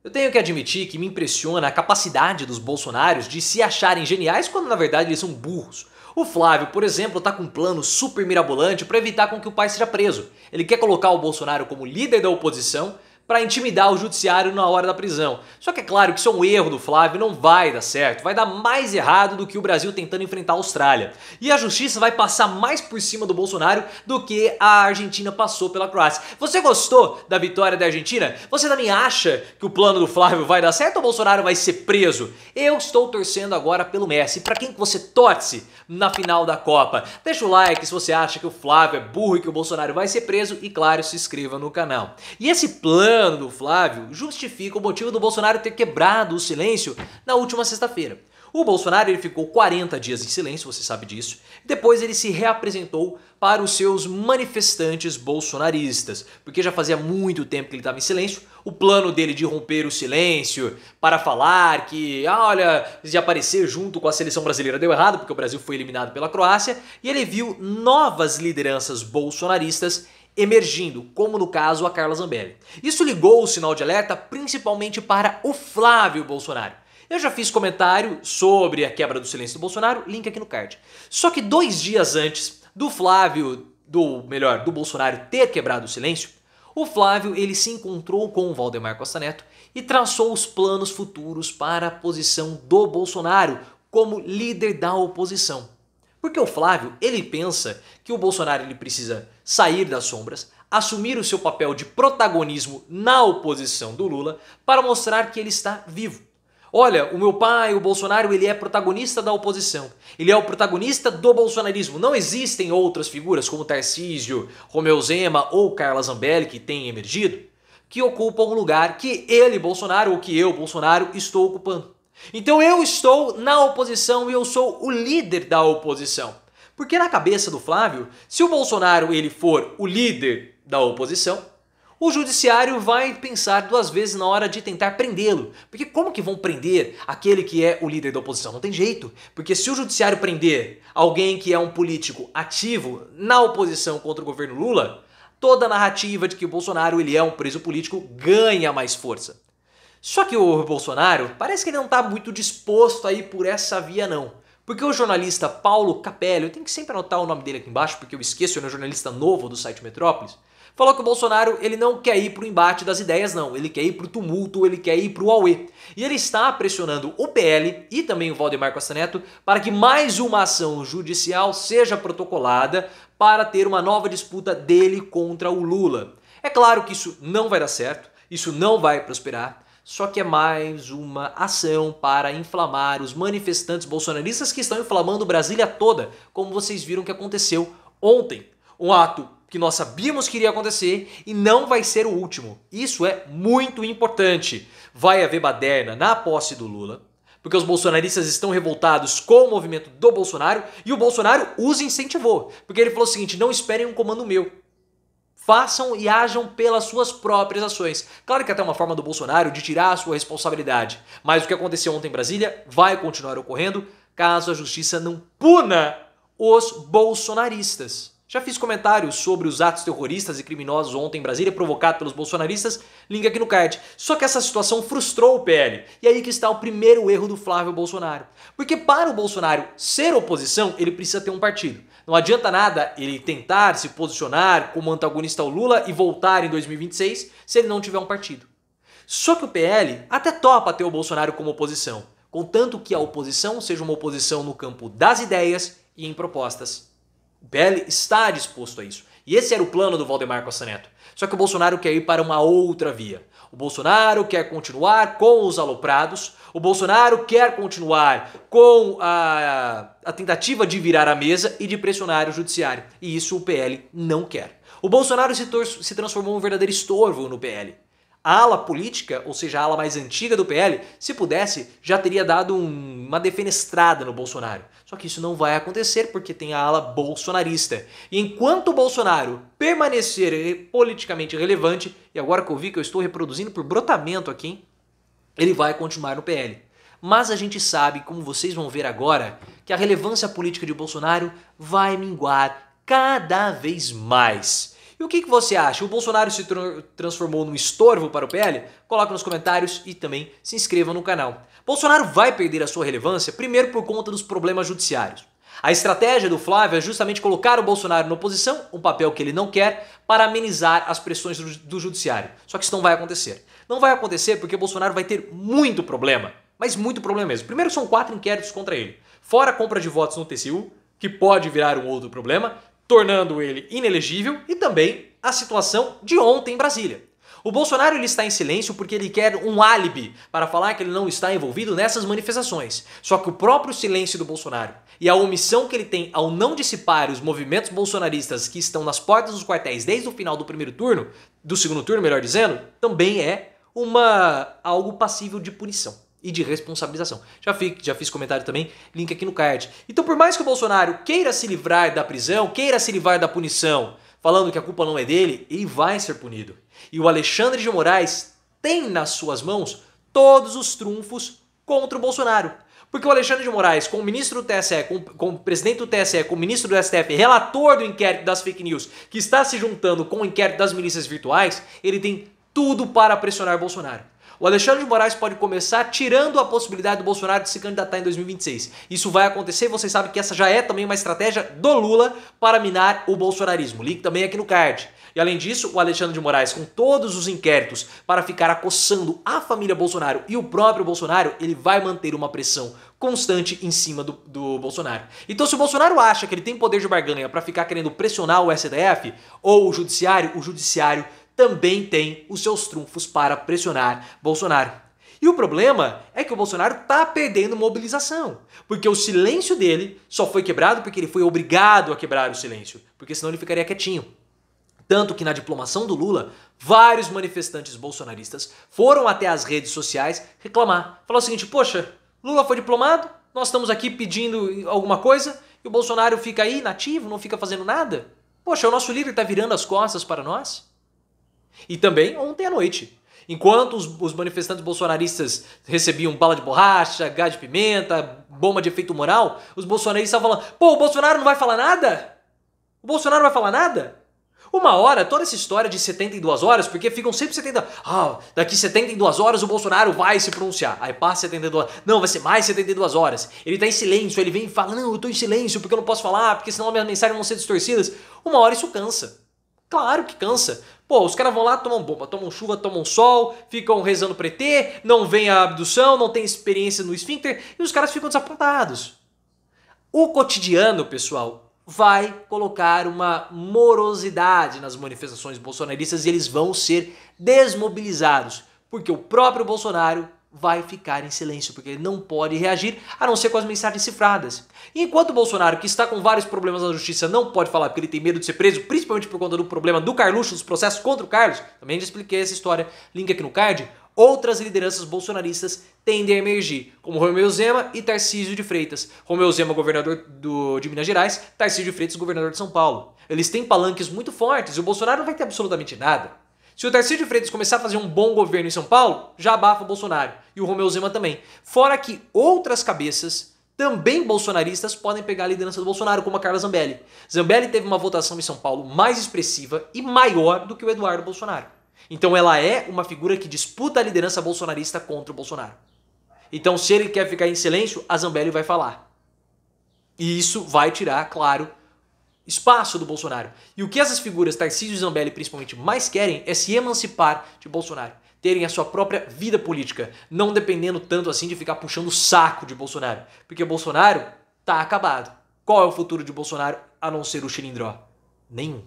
Eu tenho que admitir que me impressiona a capacidade dos bolsonaros de se acharem geniais quando na verdade eles são burros. O Flávio, por exemplo, tá com um plano super mirabolante para evitar com que o pai seja preso. Ele quer colocar o Bolsonaro como líder da oposição para intimidar o judiciário na hora da prisão. Só que é claro que isso é um erro do Flávio, não vai dar certo, vai dar mais errado do que o Brasil tentando enfrentar a Austrália. E a justiça vai passar mais por cima do Bolsonaro do que a Argentina passou pela Croácia. Você gostou da vitória da Argentina? Você também acha que o plano do Flávio vai dar certo ou o Bolsonaro vai ser preso? Eu estou torcendo agora pelo Messi. Para quem que você torce na final da Copa? Deixa o like se você acha que o Flávio é burro e que o Bolsonaro vai ser preso e claro, se inscreva no canal. E esse plano do Flávio justifica o motivo do Bolsonaro ter quebrado o silêncio na última sexta-feira. O Bolsonaro ele ficou 40 dias em silêncio, você sabe disso. Depois ele se reapresentou para os seus manifestantes bolsonaristas, porque já fazia muito tempo que ele estava em silêncio. O plano dele de romper o silêncio para falar que, olha, de aparecer junto com a seleção brasileira deu errado, porque o Brasil foi eliminado pela Croácia, e ele viu novas lideranças bolsonaristas emergindo, como no caso a Carla Zambelli. Isso ligou o sinal de alerta principalmente para o Flávio Bolsonaro. Eu já fiz comentário sobre a quebra do silêncio do Bolsonaro, link aqui no card. Só que 2 dias antes do do Bolsonaro ter quebrado o silêncio, o Flávio ele se encontrou com o Valdemar Costa Neto e traçou os planos futuros para a posição do Bolsonaro como líder da oposição. Porque o Flávio, ele pensa que o Bolsonaro ele precisa sair das sombras, assumir o seu papel de protagonismo na oposição do Lula para mostrar que ele está vivo. Olha, o meu pai, o Bolsonaro, ele é protagonista da oposição. Ele é o protagonista do bolsonarismo. Não existem outras figuras como Tarcísio, Romeu Zema ou Carla Zambelli que têm emergido, que ocupam um lugar que ele, Bolsonaro, ou que eu, Bolsonaro, estou ocupando. Então eu estou na oposição e eu sou o líder da oposição. Porque na cabeça do Flávio, se o Bolsonaro ele for o líder da oposição, o judiciário vai pensar 2 vezes na hora de tentar prendê-lo. Porque como que vão prender aquele que é o líder da oposição? Não tem jeito. Porque se o judiciário prender alguém que é um político ativo na oposição contra o governo Lula, toda a narrativa de que o Bolsonaro ele é um preso político ganha mais força. Só que o Bolsonaro parece que ele não está muito disposto a ir por essa via não. Porque o jornalista Paulo Capelli, eu tenho que sempre anotar o nome dele aqui embaixo porque eu esqueço, ele é um jornalista novo do site Metrópolis, falou que o Bolsonaro ele não quer ir para o embate das ideias não, ele quer ir para o tumulto, ele quer ir para o auê. E ele está pressionando o PL e também o Valdemar Costa Neto para que mais uma ação judicial seja protocolada para ter uma nova disputa dele contra o Lula. É claro que isso não vai dar certo, isso não vai prosperar. Só que é mais uma ação para inflamar os manifestantes bolsonaristas que estão inflamando Brasília toda, como vocês viram que aconteceu ontem. Um ato que nós sabíamos que iria acontecer e não vai ser o último. Isso é muito importante. Vai haver baderna na posse do Lula, porque os bolsonaristas estão revoltados com o movimento do Bolsonaro e o Bolsonaro os incentivou. Porque ele falou o seguinte, não esperem um comando meu. Façam e ajam pelas suas próprias ações. Claro que até uma forma do Bolsonaro de tirar a sua responsabilidade. Mas o que aconteceu ontem em Brasília vai continuar ocorrendo caso a justiça não puna os bolsonaristas. Já fiz comentários sobre os atos terroristas e criminosos ontem em Brasília provocados pelos bolsonaristas, link aqui no card. Só que essa situação frustrou o PL. E aí que está o primeiro erro do Flávio Bolsonaro. Porque para o Bolsonaro ser oposição, ele precisa ter um partido. Não adianta nada ele tentar se posicionar como antagonista ao Lula e voltar em 2026 se ele não tiver um partido. Só que o PL até topa ter o Bolsonaro como oposição, contanto que a oposição seja uma oposição no campo das ideias e em propostas. O PL está disposto a isso. E esse era o plano do Valdemar Costa Neto. Só que o Bolsonaro quer ir para uma outra via. O Bolsonaro quer continuar com os aloprados, o Bolsonaro quer continuar com a tentativa de virar a mesa e de pressionar o judiciário. E isso o PL não quer. O Bolsonaro se transformou em um verdadeiro estorvo no PL. A ala política, ou seja, a ala mais antiga do PL, se pudesse, já teria dado uma defenestrada no Bolsonaro. Só que isso não vai acontecer porque tem a ala bolsonarista. E enquanto o Bolsonaro permanecer politicamente relevante, e agora que eu vi que eu estou reproduzindo por brotamento aqui, ele vai continuar no PL. Mas a gente sabe, como vocês vão ver agora, que a relevância política de Bolsonaro vai minguar cada vez mais. E E o que você acha? O Bolsonaro se transformou num estorvo para o PL? Coloca nos comentários e também se inscreva no canal. Bolsonaro vai perder a sua relevância, primeiro por conta dos problemas judiciários. A estratégia do Flávio é justamente colocar o Bolsonaro na oposição, um papel que ele não quer, para amenizar as pressões do judiciário. Só que isso não vai acontecer. Não vai acontecer porque o Bolsonaro vai ter muito problema, mas muito problema mesmo. Primeiro são 4 inquéritos contra ele, fora a compra de votos no TCU, que pode virar um outro problema, tornando ele inelegível, e também a situação de ontem em Brasília. O Bolsonaro ele está em silêncio porque ele quer um álibi para falar que ele não está envolvido nessas manifestações. Só que o próprio silêncio do Bolsonaro e a omissão que ele tem ao não dissipar os movimentos bolsonaristas que estão nas portas dos quartéis desde o final do primeiro turno, do segundo turno, melhor dizendo, também é algo passível de punição e de responsabilização. Já fiz comentário também, link aqui no card. Então por mais que o Bolsonaro queira se livrar da prisão, queira se livrar da punição, falando que a culpa não é dele, ele vai ser punido. E o Alexandre de Moraes tem nas suas mãos todos os trunfos contra o Bolsonaro. Porque o Alexandre de Moraes, como ministro do TSE, como presidente do TSE, como ministro do STF, relator do inquérito das fake news, que está se juntando com o inquérito das milícias virtuais, ele tem tudo para pressionar Bolsonaro. O Alexandre de Moraes pode começar tirando a possibilidade do Bolsonaro de se candidatar em 2026. Isso vai acontecer, vocês sabem que essa já é também uma estratégia do Lula para minar o bolsonarismo. Link também aqui no card. E além disso, o Alexandre de Moraes, com todos os inquéritos para ficar acossando a família Bolsonaro e o próprio Bolsonaro, ele vai manter uma pressão constante em cima do Bolsonaro. Então se o Bolsonaro acha que ele tem poder de barganha para ficar querendo pressionar o STF ou o judiciário também tem os seus trunfos para pressionar Bolsonaro. E o problema é que o Bolsonaro está perdendo mobilização, porque o silêncio dele só foi quebrado porque ele foi obrigado a quebrar o silêncio, porque senão ele ficaria quietinho. Tanto que na diplomação do Lula, vários manifestantes bolsonaristas foram até as redes sociais reclamar. Falar o seguinte, poxa, Lula foi diplomado, nós estamos aqui pedindo alguma coisa e o Bolsonaro fica aí inativo, não fica fazendo nada. Poxa, o nosso líder está virando as costas para nós. E também ontem à noite, enquanto os manifestantes bolsonaristas recebiam bala de borracha, gás de pimenta, bomba de efeito moral, os bolsonaristas estavam falando, pô, o Bolsonaro não vai falar nada? O Bolsonaro não vai falar nada? Uma hora, toda essa história de 72 horas, porque ficam sempre 70... daqui 72 horas o Bolsonaro vai se pronunciar. Aí passa 72 horas. Não, vai ser mais 72 horas. Ele tá em silêncio, ele vem e fala, não, eu tô em silêncio porque eu não posso falar, porque senão as minhas mensagens vão ser distorcidas. Uma hora isso cansa. Claro que cansa. Pô, os caras vão lá, tomam bomba, tomam chuva, tomam sol, ficam rezando pro ET, não vem a abdução, não tem experiência no esfíncter, e os caras ficam desapontados. O cotidiano, pessoal, vai colocar uma morosidade nas manifestações bolsonaristas e eles vão ser desmobilizados, porque o próprio Bolsonaro vai ficar em silêncio, porque ele não pode reagir a não ser com as mensagens cifradas. E enquanto o Bolsonaro, que está com vários problemas na justiça, não pode falar porque ele tem medo de ser preso, principalmente por conta do problema do Carluxo, dos processos contra o Carlos, também já expliquei essa história, link aqui no card, outras lideranças bolsonaristas tendem a emergir, como Romeu Zema e Tarcísio de Freitas. Romeu Zema, governador de Minas Gerais, Tarcísio de Freitas, governador de São Paulo. Eles têm palanques muito fortes e o Bolsonaro não vai ter absolutamente nada. Se o Tarcísio de Freitas começar a fazer um bom governo em São Paulo, já abafa o Bolsonaro. E o Romeu Zema também. Fora que outras cabeças, também bolsonaristas, podem pegar a liderança do Bolsonaro, como a Carla Zambelli. Zambelli teve uma votação em São Paulo mais expressiva e maior do que o Eduardo Bolsonaro. Então ela é uma figura que disputa a liderança bolsonarista contra o Bolsonaro. Então se ele quer ficar em silêncio, a Zambelli vai falar. E isso vai tirar, claro, espaço do Bolsonaro. E o que essas figuras, Tarcísio e Zambelli principalmente, mais querem é se emancipar de Bolsonaro. Terem a sua própria vida política, não dependendo tanto assim de ficar puxando o saco de Bolsonaro. Porque Bolsonaro tá acabado. Qual é o futuro de Bolsonaro a não ser o xilindró? Nenhum.